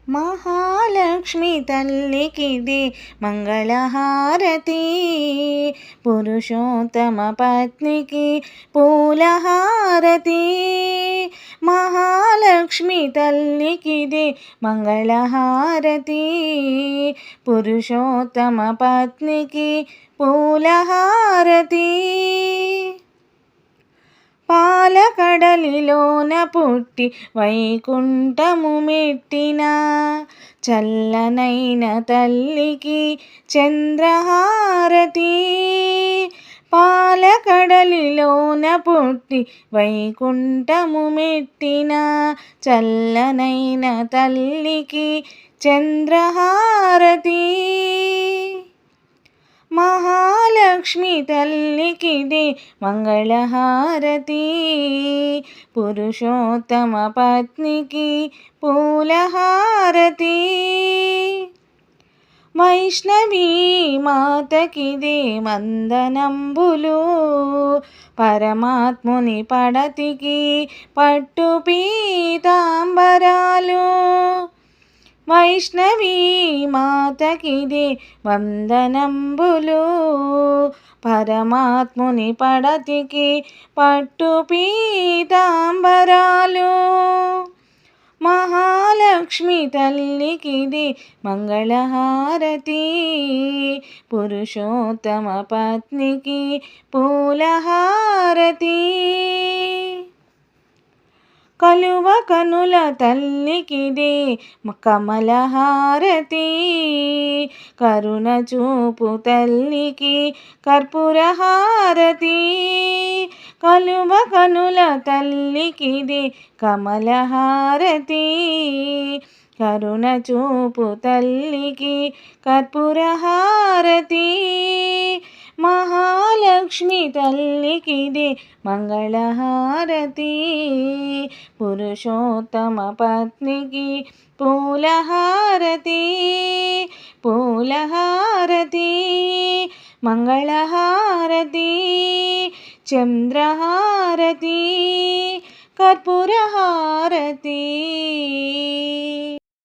మహాలక్ష్మి తల్లికిదే మంగళహారతి, పురుషోత్తమ పత్నికి పూలహారతి. మహాలక్ష్మి తల్లికిదే మంగళహారతి, పురుషోత్తమ పత్నికి పూలహారతి. పాలకడలిలోన పుట్టి వైకుంఠము మెట్టిన చల్లనైన తల్లికి చంద్రహారతి. పాలకడలిలోన పుట్టి వైకుంఠము మెట్టిన చల్లనైన తల్లికి చంద్రహారతి. మహాలక్ష్మి తల్లికిదే మంగళహారతి, పురుషోత్తమ పత్నికి పూలహారతి. వైష్ణవీ మాతకిదే వందనంబులు, పరమాత్ముని పడతికి పట్టు పీతాంబరాలు. వైష్ణవీ మాతకిదే వందనంబులు, పరమాత్ముని పడతికి పట్టు పీతాంబరాలు. మహాలక్ష్మి తల్లికిదే మంగళహారతి, పురుషోత్తమ పత్నికి పూలహారతి. కలువ కనుల తల్లికిదే కమలహారతి, కరుణ చూపు తల్లికి కర్పూరహారతి. కలువ కనుల తల్లికిదే కమలహారతి, కరుణ చూపు తల్లికి కర్పూరహారతి. మహాలక్ష్మి తల్లికిదే మంగళహారతి, పురుషోత్తమ పత్నికి పూలహారతి. పూలహారతి, మంగళహారతి, చంద్రహారతి, కర్పూరహారతి.